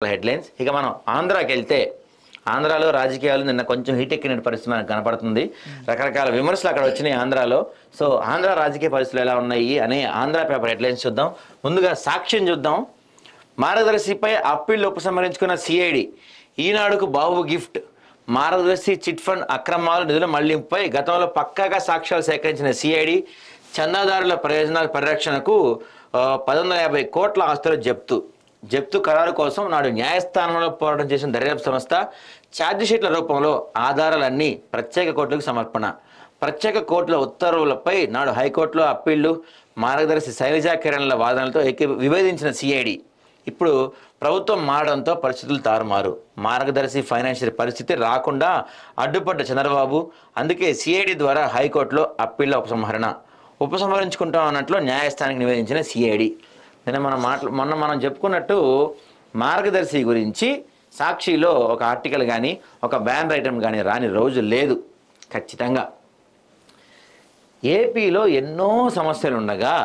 Paper headlines. ఇక మనం ఆంధ్రాకి వెళ్తే ఆంధ్రాలో రాజకీయాలు నిన్న కొంచెం హీట్ ఎక్కిన పరిస్థితి మనకు కనపడుతుంది. రకరకాల విమర్శలు అక్కడ వచ్చినాయి ఆంధ్రాలో. సో ఆంధ్ర రాజకీయ పరిస్థితులు ఎలా ఉన్నాయి అనే ఆంధ్ర పేపర్ హెడ్లైన్స్ చూద్దాం. ముందుగా సాక్ష్యం చూద్దాం. మార్గదర్శిపై అప్పీళ్లు ఉపసంహరించుకున్న సిఐడి, ఈనాడుకు బాబు గిఫ్ట్. మార్గదర్శి చిట్ ఫండ్ అక్రమాలు నిధుల మళ్లింపుపై గతంలో పక్కాగా సాక్ష్యాలు సేకరించిన సిఐడి చందాదారుల ప్రయోజనాల పరిరక్షణకు 150 కోట్ల ఆస్తుల జప్తు ఖరారు కోసం నాడు న్యాయస్థానంలో పోరాటం చేసిన దర్యాప్తు సంస్థ ఛార్జిషీట్ల రూపంలో ఆధారాలన్నీ ప్రత్యేక కోర్టులకు సమర్పణ. ప్రత్యేక కోర్టుల ఉత్తర్వులపై నాడు హైకోర్టులో అప్పీళ్లు. మార్గదర్శి శైలజా కిరణ్ల వాదనలతో విభేదించిన సిఐడి ఇప్పుడు ప్రభుత్వం మారడంతో పరిస్థితులు తారుమారు. మార్గదర్శి ఫైనాన్షియల్ పరిస్థితి రాకుండా అడ్డుపడ్డ చంద్రబాబు, అందుకే సిఐడి ద్వారా హైకోర్టులో అప్పీళ్ల ఉపసంహరించుకుంటాం అన్నట్లు న్యాయస్థానానికి నివేదించిన సిఐడి. నిన్న మొన్న మనం చెప్పుకున్నట్టు మార్గదర్శి గురించి సాక్షిలో ఒక ఆర్టికల్ కానీ ఒక బ్యానర్ ఐటమ్ కానీ రాని రోజు లేదు. ఖచ్చితంగా ఏపీలో ఎన్నో సమస్యలు ఉండగా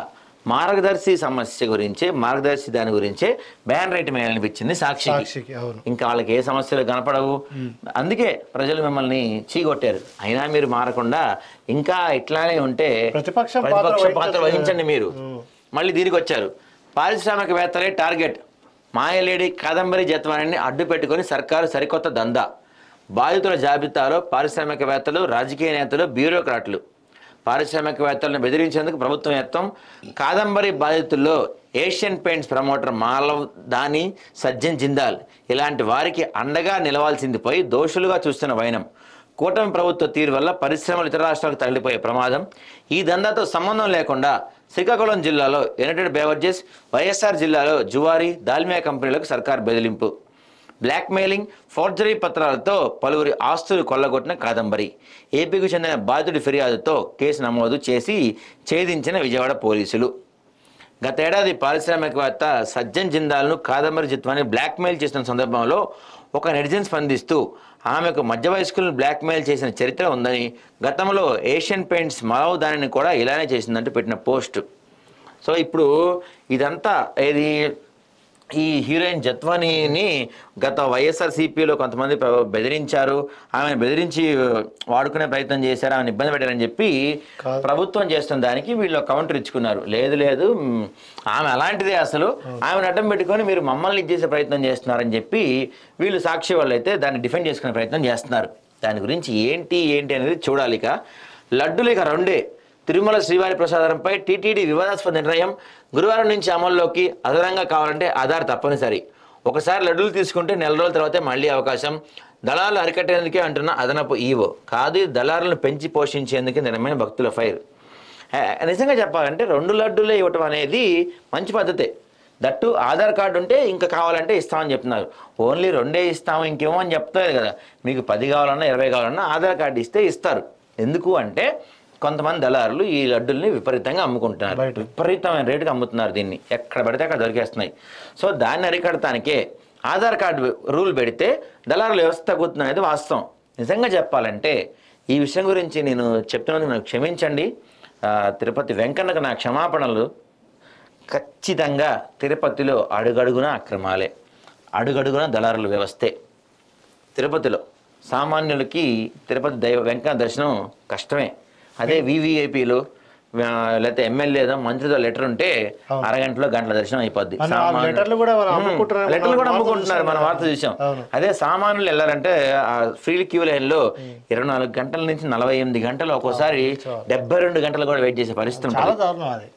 మార్గదర్శి సమస్య గురించే, మార్గదర్శి దాని గురించే బ్యానర్ ఐటమ్ అనిపించింది సాక్షికి. ఇంకా వాళ్ళకి ఏ సమస్యలు కనపడవు, అందుకే ప్రజలు మిమ్మల్ని చీగొట్టారు. అయినా మీరు మారకుండా ఇంకా ఇట్లానే ఉంటే ప్రతిపక్ష పాత్ర వహించండి మీరు. మళ్ళీ దీనికి వచ్చారు. పారిశ్రామికవేత్తలే టార్గెట్. మాయలేడి కాదంబరి జత్వానిని అడ్డు పెట్టుకుని సర్కారు సరికొత్త దందా. బాధితుల జాబితాలో పారిశ్రామికవేత్తలు, రాజకీయ నేతలు, బ్యూరోక్రాట్లు. పారిశ్రామికవేత్తలను బెదిరించేందుకు ప్రభుత్వం యత్నం. Kadambari బాధితుల్లో Asian paints promoter Malav దాని, సజ్జన్ జిందాల్ ఇలాంటి వారికి అండగా నిలవాల్సింది పోయి దోషులుగా చూస్తున్న వైనం. కూటమి ప్రభుత్వ తీరు వల్ల పరిశ్రమలు ఇతర రాష్ట్రాలకు తరలిపోయే ప్రమాదం. ఈ దందాతో సంబంధం లేకుండా శ్రీకాకుళం జిల్లాలో యునైటెడ్ బెవరేజెస్, వైఎస్ఆర్ జిల్లాలో జువారీ, దాల్మియా కంపెనీలకు సర్కార్ బెదిరింపు. బ్లాక్మెయిలింగ్, ఫోర్జరీ పత్రాలతో పలువురి ఆస్తులు కొల్లగొట్టిన కాదంబరి. ఏపీకి చెందిన బాధితుడి ఫిర్యాదుతో కేసు నమోదు చేసి ఛేదించిన విజయవాడ పోలీసులు. గత ఏడాది పారిశ్రామికవేత్త సజ్జన్ జిందాల్ను కాదంబరి జిత్వాన్ని బ్లాక్మెయిల్ చేసిన సందర్భంలో ఒక నెటిజన్ స్పందిస్తూ ఆమెకు మధ్య వయస్కులను బ్లాక్మెయిల్ చేసిన చరిత్ర ఉందని, గతంలో ఏషియన్ పెయింట్స్ మాలవ్ దానిని కూడా ఇలానే చేసిందంటూ పెట్టిన పోస్ట్. సో ఇప్పుడు ఇదంతా ఏది ఈ హీరోయిన్ జత్వానీని గత వైఎస్ఆర్సీపీలో కొంతమంది బెదిరించారు, ఆమెను బెదిరించి వాడుకునే ప్రయత్నం చేశారు, ఆమెను ఇబ్బంది పెట్టారని చెప్పి ప్రభుత్వం చేస్తున్న దానికి వీళ్ళు కౌంటర్ ఇచ్చుకున్నారు. లేదు ఆమె అలాంటిదే, అసలు ఆమెను అడ్డం పెట్టుకొని మీరు మమ్మల్ని ఇచ్చేసే ప్రయత్నం చేస్తున్నారని చెప్పి వీళ్ళు సాక్షి వాళ్ళు అయితే దాన్ని డిఫెండ్ చేసుకునే ప్రయత్నం చేస్తున్నారు. దాని గురించి ఏంటి అనేది చూడాలి. ఇక లడ్డులు ఇక రెండే. తిరుమల శ్రీవారి ప్రసాదంపై టీటీడీ వివాదాస్పద నిర్ణయం. గురువారం నుంచి అమల్లోకి. అదనంగా కావాలంటే ఆధార్ తప్పనిసరి. ఒకసారి లడ్డూలు తీసుకుంటే నెల రోజుల తర్వాతే మళ్లీ అవకాశం. దళాలు అరికట్టేందుకే అంటున్న అదనపు ఈవో. కాదు, దళారులను పెంచి పోషించేందుకే నిర్ణయమైన భక్తుల ఫైర్. నిజంగా చెప్పాలంటే 2 లడ్డూలే ఇవ్వటం అనేది మంచి పద్ధతే. దట్టు ఆధార్ కార్డు ఉంటే ఇంకా కావాలంటే ఇస్తామని చెప్తున్నారు. ఓన్లీ 2 ఇస్తాము ఇంకేమో అని చెప్తారు కదా. మీకు 10 కావాలన్నా 20 కావాలన్నా ఆధార్ కార్డు ఇస్తే ఇస్తారు. ఎందుకు అంటే కొంతమంది దళారులు ఈ లడ్డుల్ని విపరీతంగా అమ్ముకుంటున్నారు, విపరీతమైన రేటుకి అమ్ముతున్నారు. దీన్ని ఎక్కడ పడితే అక్కడ దొరికేస్తున్నాయి. సో దాన్ని అరికడటానికే ఆధార్ కార్డు రూల్ పెడితే దళారుల వ్యవస్థ తగ్గుతుంది అనేది వాస్తవం. నిజంగా చెప్పాలంటే ఈ విషయం గురించి నేను చెప్తున్నందుకు నాకు క్షమించండి. తిరుపతి వెంకన్నకు నా క్షమాపణలు. ఖచ్చితంగా తిరుపతిలో అడుగడుగున అక్రమాలే, అడుగడుగున దళారుల వ్యవస్థే. తిరుపతిలో సామాన్యులకి తిరుపతి వెంకన్న దర్శనం కష్టమే. అదే వివిఐపీలు లేకపోతే ఎమ్మెల్యేదో మంత్రితో లెటర్ ఉంటే అరగంటలో గంటల దర్శనం అయిపోద్ది. లెటర్లు కూడా అమ్ముకుంటున్నారు, మన వార్త చూసాం. అదే సామాన్యులు వెళ్ళాలంటే ఆ ఫ్రీ క్యూ లైన్ లో 24 గంటల నుంచి 48 గంటలు, ఒక్కోసారి 72 గంటలు కూడా వెయిట్ చేసే పరిస్థితి ఉంటుంది.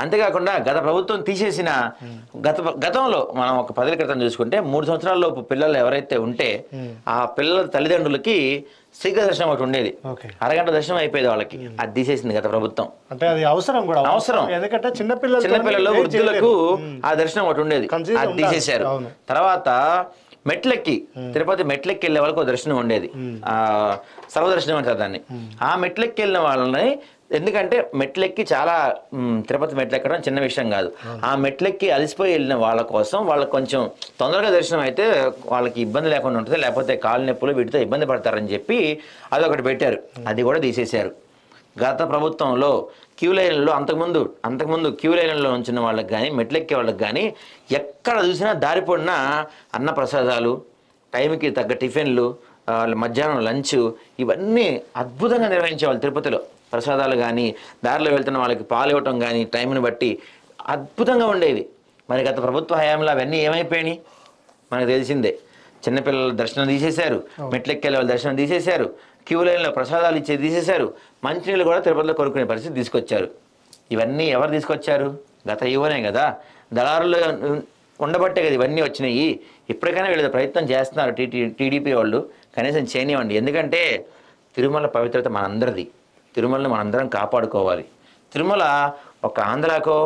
అంతేకాకుండా గత ప్రభుత్వం తీసేసిన గతంలో మనం ఒక 10 ఏళ్ల క్రితం చూసుకుంటే 3 సంవత్సరాల లోపు పిల్లలు ఎవరైతే ఉంటే ఆ పిల్లల తల్లిదండ్రులకి శీఘ్ర దర్శనం ఒకటి ఉండేది, అరగంట దర్శనం అయిపోయేది వాళ్ళకి. అది తీసేసింది గత ప్రభుత్వం. అంటే అది అవసరం, ఎందుకంటే చిన్నపిల్లలు వృద్ధులకు ఆ దర్శనం ఒకటి ఉండేది, అది తీసేశారు. తర్వాత మెట్లెక్కి తిరుపతి మెట్లెక్కి వెళ్ళే వాళ్ళకి ఒక దర్శనం ఉండేది, సర్వదర్శనం అంటారు దాన్ని. ఆ మెట్లెక్కి వెళ్ళిన వాళ్ళని, ఎందుకంటే మెట్లెక్కి చాలా తిరుపతి మెట్లెక్కడం చిన్న విషయం కాదు. ఆ మెట్లెక్కి అలసిపోయి వెళ్ళిన వాళ్ళ కోసం వాళ్ళకి కొంచెం తొందరగా దర్శనం అయితే వాళ్ళకి ఇబ్బంది లేకుండా ఉంటుంది, లేకపోతే కాలు నొప్పులు వీటితో ఇబ్బంది పడతారని చెప్పి అదొకటి పెట్టారు. అది కూడా తీసేశారు. గత ప్రభుత్వంలో క్యూ లైన్లో అంతకుముందు క్యూ లైన్లో ఉంచిన వాళ్ళకి కానీ మెట్లెక్కే వాళ్ళకి కానీ ఎక్కడ చూసినా దారిపడిన అన్న ప్రసాదాలు, టైంకి తగ్గ టిఫిన్లు, మధ్యాహ్నం లంచ్, ఇవన్నీ అద్భుతంగా నిర్వహించేవాళ్ళు తిరుపతిలో. ప్రసాదాలు కానీ, దారిలో వెళ్తున్న వాళ్ళకి పాలు ఇవ్వటం కానీ టైంని బట్టి అద్భుతంగా ఉండేది. మరి గత ప్రభుత్వ హయాంలో అవన్నీ ఏమైపోయినాయి మనకు తెలిసిందే. చిన్నపిల్లల దర్శనం తీసేశారు, మెట్లెక్కేళ్ళ వాళ్ళ దర్శనం తీసేశారు, క్యూ లైన్లో ప్రసాదాలు ఇచ్చేది తీసేశారు, మంచినీళ్ళు కూడా తిరుపతిలో కొనుక్కునే పరిస్థితి తీసుకొచ్చారు. ఇవన్నీ ఎవరు తీసుకొచ్చారు? గత యువనే కదా, దళారులు ఉండబట్టే కదా ఇవన్నీ వచ్చినాయి. ఇప్పటికైనా వీళ్ళు ప్రయత్నం చేస్తున్నారు టీడీపీ వాళ్ళు, కనీసం చేయనివ్వండి. ఎందుకంటే తిరుమల పవిత్రత మనందరిది, తిరుమలని మనందరం కాపాడుకోవాలి. తిరుమల ఒక ఆంధ్రాకో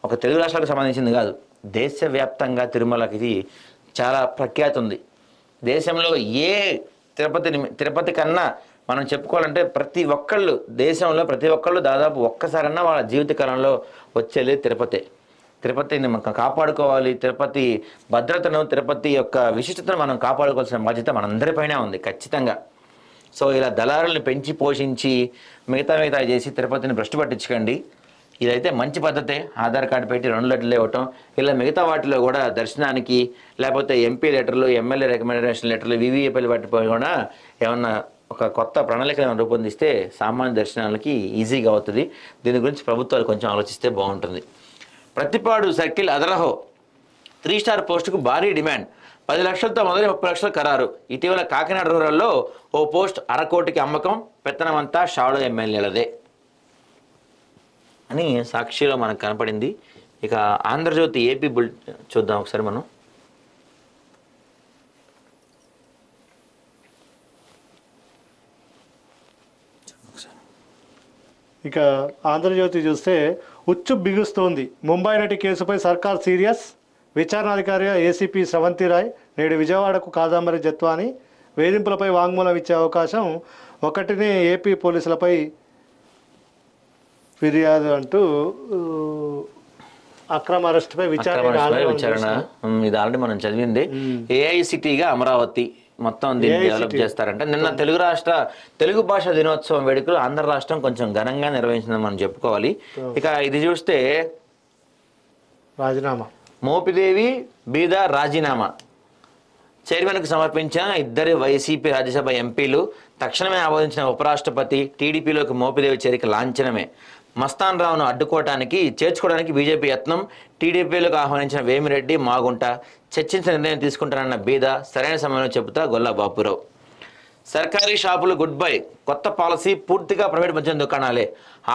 ఒక తెలుగు రాష్ట్రాలకు సంబంధించింది కాదు, దేశవ్యాప్తంగా తిరుమలకి చాలా ప్రఖ్యాతి ఉంది. దేశంలో ఏ తిరుపతి కన్నా మనం చెప్పుకోవాలంటే దేశంలో ప్రతి ఒక్కళ్ళు దాదాపు ఒక్కసారన్నా వాళ్ళ జీవితకాలంలో వచ్చేది తిరుపతిని మనం కాపాడుకోవాలి. తిరుపతి భద్రతను, తిరుపతి యొక్క విశిష్టతను మనం కాపాడుకోవాల్సిన బాధ్యత మనందరిపైన ఉంది ఖచ్చితంగా. సో ఇలా దళారులను పెంచి పోషించి మిగతా చేసి తిరుపతిని భ్రష్టు పట్టించకండి. ఇదైతే మంచి పద్ధతే. ఆధార్ కార్డు పెట్టి 2 లెటర్లు ఇవ్వటం, ఇలా మిగతా వాటిలో కూడా దర్శనానికి లేకపోతే ఎంపీ లెటర్లు, ఎమ్మెల్యే రికమెండేషన్ లెటర్లు, వివిఐపీలు పట్టిపోయి కూడా ఏమన్నా ఒక కొత్త ప్రణాళికలను రూపొందిస్తే సామాన్య దర్శనాలకి ఈజీగా అవుతుంది. దీని గురించి ప్రభుత్వాలు కొంచెం ఆలోచిస్తే బాగుంటుంది. ప్రతిపాడు సర్కిల్ అదరహో 3 స్టార్ పోస్టుకు భారీ డిమాండ్, 10 లక్షలతో మొదటి 30 లక్షలు ఖరారు. ఇటీవల కాకినాడ రూరల్లో ఓ పోస్ట్ 1/2 కోటికి అమ్మకం, పెత్తనమంతా షాడో ఎమ్మెల్యేలదే అని సాక్షిలో మనకు కనపడింది. ఇక ఆంధ్రజ్యోతి ఏపీ బులెటిన్ చూద్దాం ఒకసారి మనం. ఇక ఆంధ్రజ్యోతి చూస్తే ఉచ్చు బిగుస్తోంది, ముంబై నటి కేసుపై సర్కార్ సీరియస్, విచారణాధికారిగా ఏసీపీ స్రవంతి రాయ్ నేడు విజయవాడకు కాదాంబరి జత్వాని, వేధింపులపై వాంగ్మూలం ఇచ్చే అవకాశం, ఒకటినే ఏపీ పోలీసులపై ఫిర్యాదు అంటూ అక్రమ అరెస్టుపై విచారణ. ఇది ఆల్రెడీ మనం చదివింది. ఏఐసిటీగా అమరావతి మొత్తం దీన్ని డెవలప్ చేస్తారంటే నిన్న తెలుగు భాష దినోత్సవం వేడుకలు ఆంధ్ర రాష్ట్రం కొంచెం ఘనంగా నిర్వహించిందని మనం చెప్పుకోవాలి. ఇక ఇది చూస్తే రాజీనామా, మోపిదేవి బీద రాజీనామా, చైర్మన్కు సమర్పించిన 2 వైసీపీ రాజ్యసభ ఎంపీలు, తక్షణమే ఆమోదించిన ఉపరాష్ట్రపతి, టీడీపీలోకి మోపిదేవి చేరిక లాంఛనమే, మస్తాన్ రావును చేర్చుకోవడానికి బీజేపీ యత్నం, టీడీపీలోకి ఆహ్వానించిన వేమిరెడ్డి, మాగుంట, చర్చించిన నిర్ణయం తీసుకుంటారన్న బీద, సరైన సమయంలో చెబుతా గొల్లా బాపురావు. సర్కారీ షాపులు గుడ్ బై, కొత్త పాలసీ పూర్తిగా ప్రైవేట్ మద్యం దుకాణాలే,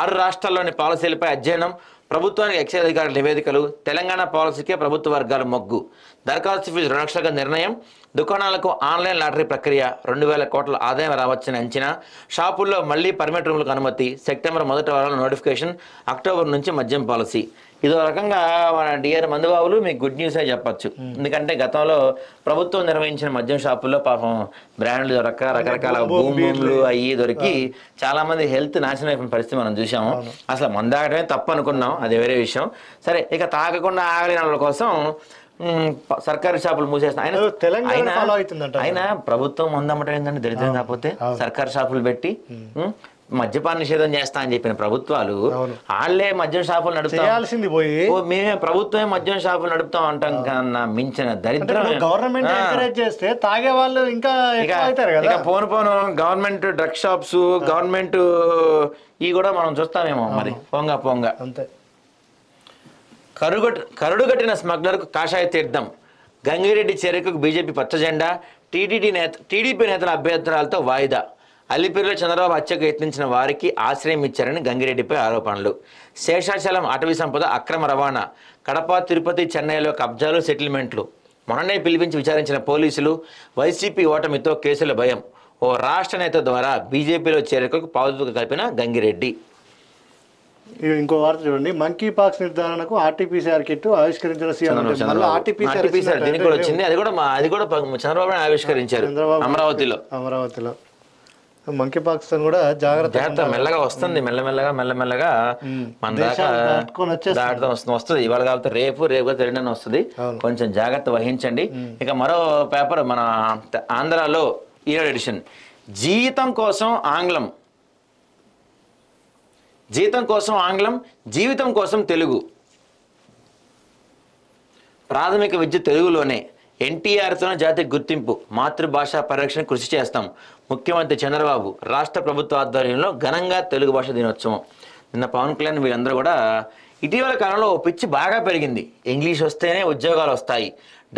6 రాష్ట్రాల్లోని పాలసీలపై అధ్యయనం, ప్రభుత్వానికి ఎక్సైజ్ అధికారుల నివేదికలు, తెలంగాణ పాలసీకే ప్రభుత్వ వర్గాల మొగ్గు, దరఖాస్తు ఫీజు 2 లక్షలుగా నిర్ణయం, దుకాణాలకు ఆన్లైన్ లాటరీ ప్రక్రియ, 2000 కోట్ల ఆదాయం రావచ్చని అంచనా, షాపుల్లో మళ్లీ పర్మిట్ రూములకు అనుమతి, సెప్టెంబర్ మొదటి వారంలో నోటిఫికేషన్, అక్టోబర్ నుంచి మద్యం పాలసీ. ఇదో రకంగా మన డిఆర్ మందుబాబులు మీకు గుడ్ న్యూస్ చెప్పచ్చు. ఎందుకంటే గతంలో ప్రభుత్వం నిర్వహించిన మద్యం షాపుల్లో పాపం బ్రాండ్లు దొరక్క రకరకాల భూములు అయ్యి దొరికి చాలా మంది హెల్త్ నాశనం అయిపోయిన పరిస్థితి మనం చూసాము. అసలు మందాగడమే తప్పు అనుకున్నాం, అది వేరే విషయం. సరే, ఇక తాగకుండా ఆగలేని వాళ్ళ కోసం సర్కారీ షాపులు మూసేస్తాం. ఆయన ప్రభుత్వం మందమ్మటం ఏంటంటే దరిద్రం కాకపోతే సర్కారీ షాపులు పెట్టి మద్యపాన నిషేధం చేస్తా అని చెప్పిన ప్రభుత్వాలు వాళ్ళే మద్యం షాపులు నడుపుతాల్సింది పోయి మేమే ప్రభుత్వమే మద్యం షాపులు నడుపుతాం అంటాం కన్నా మించిన దరిద్రం. గవర్నమెంట్ ఎంకరేజ్ చేస్తే తాగే వాళ్ళు ఇంకా పోను గవర్నమెంట్ డ్రగ్ షాప్స్, గవర్నమెంట్ ఇవి కూడా మనం చూస్తామేమో మరి పొంగ అంతే. కరుడుగట్టిన స్మగ్లర్కు కాషాయ తీర్థం, గంగిరెడ్డి చేరికకు బీజేపీ పచ్చజెండా, టీడీపీ నేతల అభ్యర్థురాలతో వాయిదా, అల్లిపిరిలో చంద్రబాబు హత్యకు యత్నించిన వారికి ఆశ్రయం ఇచ్చారని గంగిరెడ్డిపై ఆరోపణలు, శేషాచలం అటవీ సంపద అక్రమ రవాణా, కడప, తిరుపతి, చెన్నైలో కబ్జాలు, సెటిల్మెంట్లు, మొన్ననే పిలిపించి విచారించిన పోలీసులు, వైసీపీ ఓటమితో కేసుల భయం, ఓ రాష్ట్ర నేత ద్వారా బీజేపీలో చేరికకు పావులు కలిపిన గంగిరెడ్డి. ఇంకో వార్త చూడండి, మంకీ పాక్స్ నిర్ధారణకు ఆర్టీపీసీఆర్ కిట్ ఆవిష్కరించిన సీఎం. దీనికి కూడా వచ్చింది, అది కూడా చంద్రబాబు ఆవిష్కరించారు అమరావతిలో. మంకీ పాక్స్ కూడా జాగ్రత్త మెల్లగా వస్తుంది, మెల్లమెల్లగా మన దాకా వస్తుంది. ఇవాళ కాబట్టి రేపు రెండని వస్తుంది, కొంచెం జాగ్రత్త వహించండి. ఇక మరో పేపర్ మన ఆంధ్రాలో ఈనాడు ఎడిషన్, జీతం కోసం ఆంగ్లం, జీతం కోసం ఆంగ్లం, జీవితం కోసం తెలుగు. ప్రాథమిక విద్య తెలుగులోనే. ఎన్టీఆర్తోనే జాతికి గుర్తింపు. మాతృభాష పరిరక్షణ కృషి చేస్తాం. ముఖ్యమంత్రి చంద్రబాబు. రాష్ట్ర ప్రభుత్వ ఆధ్వర్యంలో ఘనంగా తెలుగు భాష దినోత్సవం. నిన్న పవన్ కళ్యాణ్ వీళ్ళందరూ కూడా ఇటీవల కాలంలో ఓ పిచ్చి బాగా పెరిగింది. ఇంగ్లీష్ వస్తేనే ఉద్యోగాలు వస్తాయి,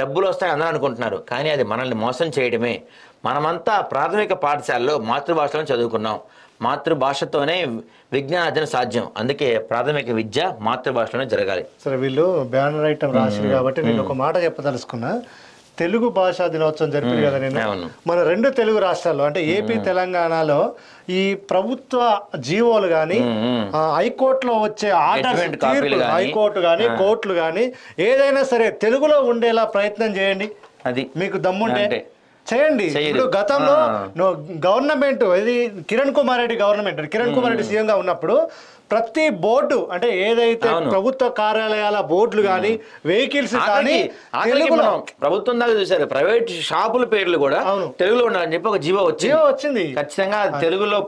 డబ్బులు వస్తాయి అందరూ అనుకుంటున్నారు. కానీ అది మనల్ని మోసం చేయడమే. మనమంతా ప్రాథమిక పాఠశాలలో మాతృభాషలో చదువుకున్నాం. మాతృభాషతోనే విజ్ఞానార్జన సాధ్యం. అందుకే ప్రాథమిక విద్య మాతృభాషలోనే జరగాలి. సరే, వీళ్ళు బ్యానర్ ఐటమ్ రాసింది కాబట్టి నేను ఒక మాట చెప్పదలుచుకున్నా. తెలుగు భాషా దినోత్సవం జరిపింది కదా నేను. మన 2 తెలుగు రాష్ట్రాల్లో అంటే ఏపీ తెలంగాణలో ఈ ప్రభుత్వ జీవోలు కానీ హైకోర్టులో వచ్చే ఆర్డర్స్, హైకోర్టు కానీ కోర్టులు కానీ ఏదైనా సరే తెలుగులో ఉండేలా ప్రయత్నం చేయండి. అది మీకు దమ్ముంటే చేయండి. ఇప్పుడు గతంలో గవర్నమెంట్ ఇది కిరణ్ కుమార్ రెడ్డి సీఎంగా ఉన్నప్పుడు ప్రతి బోర్డు అంటే ఏదైతే ప్రభుత్వ కార్యాలయాల బోర్డులు కానీ వెహికల్స్ కానీ ప్రభుత్వం దాకా చూసారు. ప్రైవేట్ షాపుల పేర్లు కూడా తెలుగులో ఉండాలని చెప్పి ఒక జీవో వచ్చింది. ఖచ్చితంగా తెలుగులో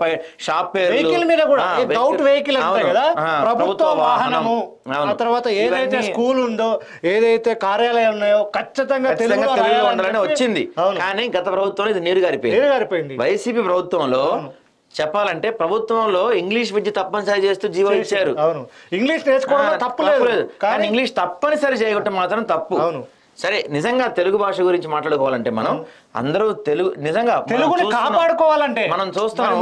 షాప్ పేరు, వెహికల్ మీద కూడా గౌట్ వెహికల్ అంటాయి కదా, ప్రభుత్వ వాహనము, ఆ తర్వాత ఏదైతే స్కూల్ ఉందో ఏదైతే కార్యాలయాలు ఉన్నాయో ఖచ్చితంగా తెలుగులో ఉండాలని వచ్చింది. కానీ గత ప్రభుత్వంలో ఇది నీరు గారిపోయింది. వైసీపీ ప్రభుత్వంలో చెప్పాలంటే ప్రభుత్వంలో ఇంగ్లీష్ విద్య తప్పనిసరి చేస్తూ జీవో ఇచ్చారు. ఇంగ్లీష్ నేర్చుకోవడం తప్పలేదు, కానీ ఇంగ్లీష్ తప్పనిసరి చేయడం మాత్రం తప్పు. సరే, నిజంగా తెలుగు భాష గురించి మాట్లాడుకోవాలంటే మనం అందరూ నిజంగా తెలుగుని కాపాడుకోవాలంటే మనం చూస్తాం.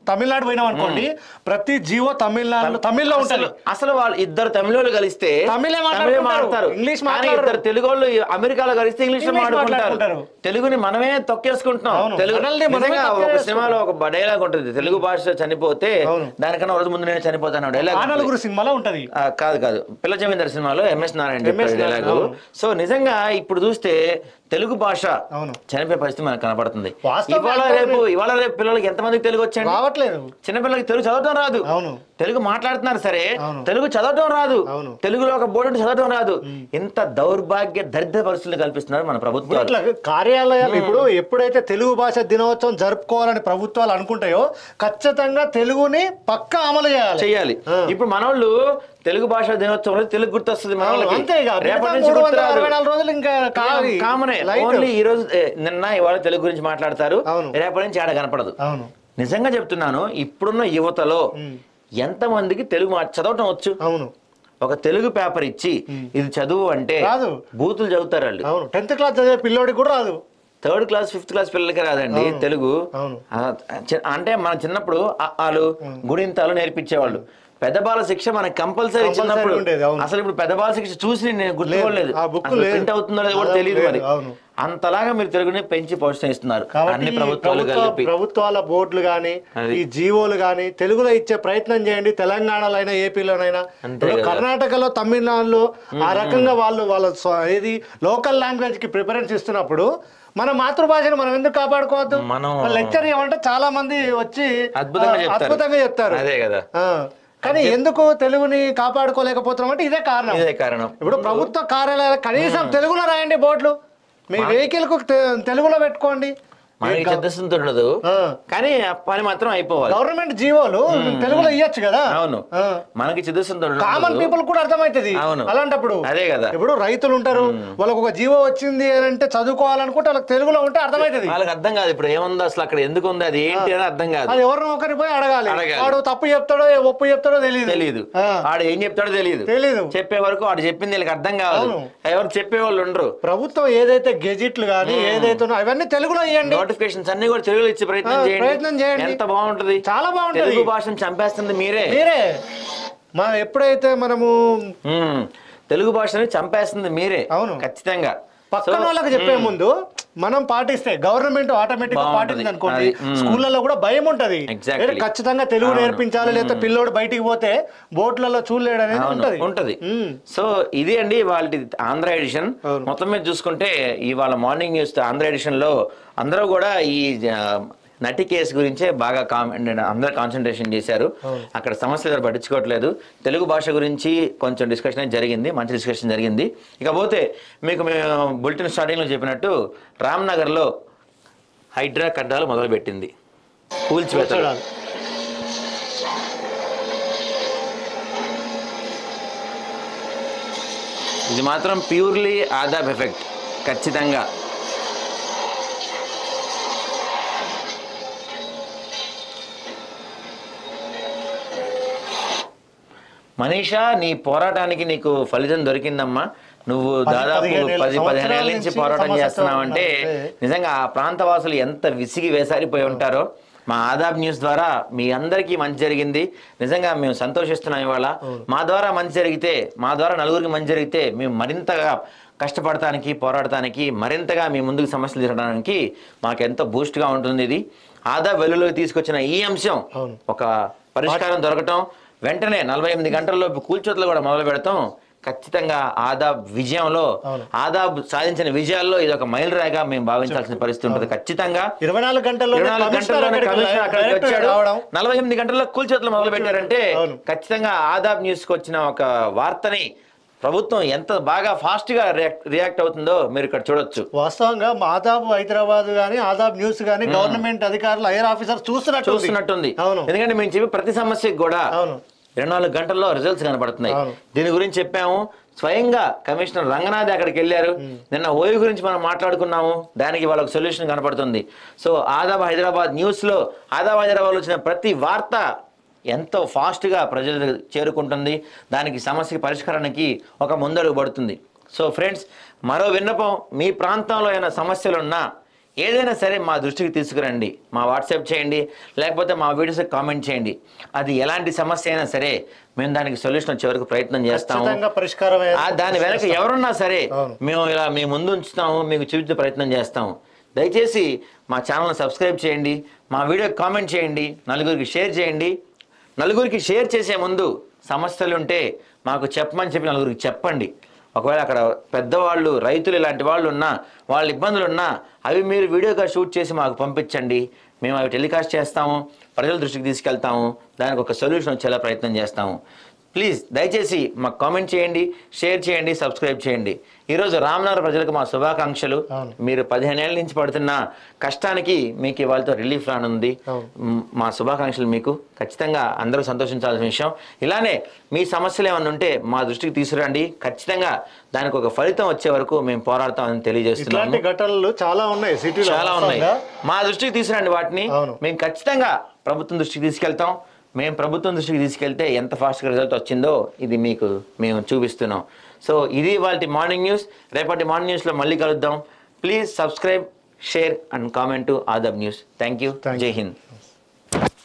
తమిళనాడు పోయినాం అనుకోండి, ప్రతి జీవో తమిళ్లో ఉంటుంది. అసలు వాళ్ళు ఇద్దరు తమిళోళ్ళు కలిస్తే తమిళే మాట్లాడతారు, ఇంగ్లీష్ మాట్లాడతారు. తెలుగు వాళ్ళు అమెరికాలో కలిస్తే ఇంగ్లీష్ లో మాట్లాడుకుంటారు. తెలుగుని మనమే తొక్కేసుకుంటున్నాం. తెలుగు ఒక సినిమాలో ఒక డైలాగ్ ఉంటుంది, తెలుగు భాష చనిపోతే దానికన్నా రోజు ముందు నేను చనిపోతాను డైలాగ్ సినిమాలో ఉంటది. కాదు పిల్ల జమీందార్ సినిమాలో ఎంఎస్ నారాయణ డైలాగు. సో నిజంగా ఇప్పుడు చూస్తే తెలుగు భాష చనిపోయే పరిస్థితి మనకు కనబడుతుంది. ఇవాళ రేపు పిల్లలకి ఎంతమందికి తెలుగు వచ్చాయి? రావట్లేదు. చిన్నపిల్లలకి తెలుగు చదవటం రాదు, తెలుగు మాట్లాడుతున్నారు సరే, తెలుగు చదవటం రాదు, తెలుగులో ఒక బోర్డు చదవటం రాదు. ఇంత దౌర్భాగ్య దరిద్ర పరిస్థితులు కల్పిస్తున్నారు మన ప్రభుత్వాలు. కార్యాలయాలు ఇప్పుడు ఎప్పుడైతే తెలుగు భాష దినోత్సవం జరుపుకోవాలని ప్రభుత్వాలు అనుకుంటాయో ఖచ్చితంగా తెలుగుని పక్కా అమలు చేయాలి. ఇప్పుడు మనోళ్ళు తెలుగు భాష దినోత్సవం తెలుగు గుర్తొస్తుంది మనోళ్ళకి. రేపటి నుంచి కామనే. ఓన్లీ ఈ రోజు నిన్న ఇవాళ తెలుగు గురించి మాట్లాడతారు, రేపటి నుంచి ఆడ కనపడదు. నిజంగా చెప్తున్నాను, ఇప్పుడున్న యువతలో ఎంతమందికి తెలుగు చదవటం వచ్చు? ఒక తెలుగు పేపర్ ఇచ్చి ఇది చదువు అంటే బూతులు చదువుతారు వాళ్ళు. 10th క్లాస్ చదివే పిల్లోడికి కూడా రాదు. 3rd క్లాస్ 5th క్లాస్ పిల్లలకి రాదండి తెలుగు. అంటే మన చిన్నప్పుడు ఆలు గుడింతాలు నేర్పించేవాళ్ళు. పెద్దబాల శిక్ష మనకు కంపల్సరీ చిన్నప్పుడు. అసలు ఇప్పుడు పెద్దబాల శిక్ష చూసి నేను గుర్తుకోలేదు, ప్రింట్ అవుతుందో లేదో కూడా తెలియదు. మరి అంతలాగా మీరు తెలుగుని పెంచి పోషిస్తున్నారు అన్ని ప్రభుత్వాల బోర్డులు గానీ ఈ జీవోలు గానీ తెలుగులో ఇచ్చే ప్రయత్నం చేయండి. తెలంగాణలో అయినా ఏపీలోనైనా, కర్ణాటకలో తమిళనాడులో ఆ రకంగా వాళ్ళ ఏది లోకల్ లాంగ్వేజ్ కి ప్రిఫరెన్స్ ఇస్తున్నప్పుడు మన మాతృభాషను మనం ఎందుకు కాపాడుకోవద్దు? లెక్చర్ ఏమంటే చాలా మంది వచ్చి అద్భుతంగా చెప్తారు. అదే కదా. కానీ ఎందుకు తెలుగుని కాపాడుకోలేకపోతున్నాం అంటే ఇదే కారణం. ఇప్పుడు ప్రభుత్వ కార్యాలయాలు కనీసం తెలుగులో రాయండి బోర్డులు, మీ వెహికల్ కు తెలుగులో పెట్టుకోండి. మనకి చిత్తశుద్ధి ఉండదు కానీ పని మాత్రం అయిపోవాలి. గవర్నమెంట్ జీవోలు తెలుగులో ఇయ్యొచ్చు కదా. అవును, మనకి చిత్తశుద్ధి ఉండదు, కామన్ పీపుల్ కూడా అర్థమైతుంది. అలాంటప్పుడు అదే కదా, ఇప్పుడు రైతులు ఉంటారు, వాళ్ళకి ఒక జీవో వచ్చింది అంటే చదువుకోవాలనుకుంటే వాళ్ళకి తెలుగులో ఉంటే అర్థమైతుంది. వాళ్ళకి అర్థం కాదు ఇప్పుడు ఏముందో అసలు అక్కడ ఎందుకు ఉంది అది ఏంటి అని అర్థం కాదు. అది ఎవరినో ఒకరిని పోయి అడగాలి. వాడు తప్పు చెప్తాడో ఒప్పు చెప్తాడో తెలియదు, వాడు ఏం చెప్తాడో తెలియదు. చెప్పే వరకు వాడు చెప్పింది వీళ్ళకి అర్థం కాదు, ఎవరు చెప్పేవాళ్ళు ఉండరు. ప్రభుత్వం ఏదైతే గెజిట్లు కానీ ఏదైతే అవన్నీ తెలుగులో ఇవ్వండి. నోటిఫికేషన్స్ అన్ని కూడా తెలుగులో ఇచ్చే ప్రయత్నం చేయండి. ఎంత బాగుంటది, చాలా బాగుంటది. తెలుగు భాషను చంపేస్తుంది మీరే. ఎప్పుడైతే మనము తెలుగు భాషని చంపేస్తుంది మీరే. అవును, ఖచ్చితంగా. పక్కన వాళ్ళకి చెప్పే ముందు మనం పాటిస్తే గవర్నమెంట్ ఆటోమేటిక్ గా పాటింది అనుకోండి, స్కూళ్ళలో కూడా భయం ఉంటది. ఖచ్చితంగా తెలుగు నేర్పించాలి, లేదా పిల్లోడు బయటికి పోతే బోట్లలో చూడలేడు అనేది ఉంటది. సో ఇది అండి వాళ్ళ ఆంధ్ర ఎడిషన్. మొత్తం మీద చూసుకుంటే ఇవాళ మార్నింగ్ న్యూస్ ఆంధ్ర ఎడిషన్ లో అందరూ కూడా ఈ నటి కేసు గురించే బాగా అందరూ కాన్సన్ట్రేషన్ చేశారు. అక్కడ సమస్యలు పట్టించుకోవట్లేదు. తెలుగు భాష గురించి కొంచెం డిస్కషన్ జరిగింది, మంచి డిస్కషన్ జరిగింది. ఇకపోతే మీకు మేము బులెటిన్ స్టార్టింగ్లో చెప్పినట్టు రామ్నగర్లో హైడ్రా కడ్డాలు మొదలుపెట్టింది, కూల్చివేతలు. ఇది మాత్రం ప్యూర్లీ ఆదాబ్ ఎఫెక్ట్ ఖచ్చితంగా. మనీషా, నీ పోరాటానికి నీకు ఫలితం దొరికిందమ్మా. నువ్వు దాదాపు 10-15 ఏళ్ళ నుంచి పోరాటం చేస్తున్నావంటే నిజంగా ఆ ప్రాంత వాసులు ఎంత విసిగి వేసారిపోయి ఉంటారో. మా ఆదాబ్ న్యూస్ ద్వారా మీ అందరికీ మంచి జరిగింది. నిజంగా మేము సంతోషిస్తున్నాం. ఇవాళ మా ద్వారా మంచి జరిగితే, మా ద్వారా నలుగురికి మంచి జరిగితే మేము మరింతగా కష్టపడటానికి, పోరాడటానికి, మరింతగా మీ ముందుకు సమస్యలు తీరడానికి మాకెంతో బూస్ట్గా ఉంటుంది. ఇది ఆదాబ్ వెలుగులోకి తీసుకొచ్చిన ఈ అంశం ఒక పరిష్కారం దొరకటం, వెంటనే 48 గంటల్లోపు కూల్చోట్లు కూడా మొదలు పెడతాం. ఖచ్చితంగా ఆదాబ్ విజయంలో, ఆదాబ్ సాధించిన విజయాల్లో ఇది ఒక మైల్ రాయిగా మేము భావించాల్సిన పరిస్థితి ఉంటుంది. ఖచ్చితంగా 24 గంటల్లోనే కమిషనర్ అక్కడికి వచ్చాడు. 48 గంటల్లో కూల్చోట్లు మొదలు పెట్టారంటే ఖచ్చితంగా ఆదాబ్ న్యూస్కి వచ్చిన ఒక వార్తని ప్రభుత్వం ఎంత బాగా ఫాస్ట్ గా రియాక్ట్ అవుతుందో మీరు ఇక్కడ చూడొచ్చు. వాస్తవంగా ఆదాబ్ హైదరాబాద్ గానీ, ఆదాబ్ న్యూస్ గానీ గవర్నమెంట్ అధికారులు, ఐఆర్ ఆఫీసర్ చూస్తున్నట్టుంది. ఎందుకంటే మేము చెప్పి ప్రతి సమస్యకు కూడా 24 గంటల్లో రిజల్ట్స్ కనబడుతున్నాయి. దీని గురించి చెప్పాము. స్వయంగా కమిషనర్ రంగనాథ్ అక్కడికి వెళ్ళారు. నిన్న ఓయూ గురించి మనం మాట్లాడుకున్నాము. దానికి వాళ్ళకి సొల్యూషన్ కనపడుతుంది. సో ఆదాబ్ హైదరాబాద్ న్యూస్లో ఆదాబ్ హైదరాబాద్ వచ్చిన ప్రతి వార్త ఎంతో ఫాస్ట్గా ప్రజలు చేరుకుంటుంది. దానికి సమస్య పరిష్కారానికి ఒక ముందడుగు పడుతుంది. సో ఫ్రెండ్స్, మరో విన్నపం, మీ ప్రాంతంలో ఏమైనా సమస్యలున్నా ఏదైనా సరే మా దృష్టికి తీసుకురండి. మా వాట్సాప్ చేయండి, లేకపోతే మా వీడియోస్కి కామెంట్ చేయండి. అది ఎలాంటి సమస్య అయినా సరే మేము దానికి సొల్యూషన్ వచ్చే వరకు ప్రయత్నం చేస్తాము. దాని వెనక ఎవరున్నా సరే మేము ఇలా మీ ముందు ఉంచుతాము, మీకు చూపించే ప్రయత్నం చేస్తాము. దయచేసి మా ఛానల్ని సబ్స్క్రైబ్ చేయండి, మా వీడియోకి కామెంట్ చేయండి, నలుగురికి షేర్ చేయండి. నలుగురికి షేర్ చేసే ముందు సమస్యలు ఉంటే మాకు చెప్పమని చెప్పి నలుగురికి చెప్పండి. ఒకవేళ అక్కడ పెద్దవాళ్ళు, రైతులు ఇలాంటి వాళ్ళు ఉన్నా, వాళ్ళ ఇబ్బందులు ఉన్నా అవి మీరు వీడియోగా షూట్ చేసి మాకు పంపించండి. మేము అవి టెలికాస్ట్ చేస్తాము, ప్రజల దృష్టికి తీసుకెళ్తాము, దానికి ఒక సొల్యూషన్ వచ్చేలా ప్రయత్నం చేస్తాము. ప్లీజ్ దయచేసి మాకు కామెంట్ చేయండి, షేర్ చేయండి, సబ్స్క్రైబ్ చేయండి. ఈరోజు రామనగర్ ప్రజలకు మా శుభాకాంక్షలు. మీరు 15 ఏళ్ళ నుంచి పడుతున్న కష్టానికి మీకు ఇవాళతో రిలీఫ్ రానుంది. మా శుభాకాంక్షలు మీకు. ఖచ్చితంగా అందరూ సంతోషించాల్సిన విషయం. ఇలానే మీ సమస్యలు ఏమైనా ఉంటే మా దృష్టికి తీసుకురండి. ఖచ్చితంగా దానికి ఒక ఫలితం వచ్చే వరకు మేము పోరాడతామని తెలియజేస్తున్నాము. ఘటనలు చాలా ఉన్నాయి. మా దృష్టికి తీసుకురండి. వాటిని మేము ఖచ్చితంగా ప్రభుత్వం దృష్టికి తీసుకెళ్తాం. మేము ప్రభుత్వం దృష్టికి తీసుకెళ్తే ఎంత ఫాస్ట్గా రిజల్ట్ వచ్చిందో ఇది మీకు మేము చూపిస్తున్నాం. సో ఇది ఇవాల్టి మార్నింగ్ న్యూస్. రేపటి మార్నింగ్ న్యూస్లో మళ్ళీ కలుద్దాం. Please subscribe, share and comment to Aadab news. Thank you. Jai Hind.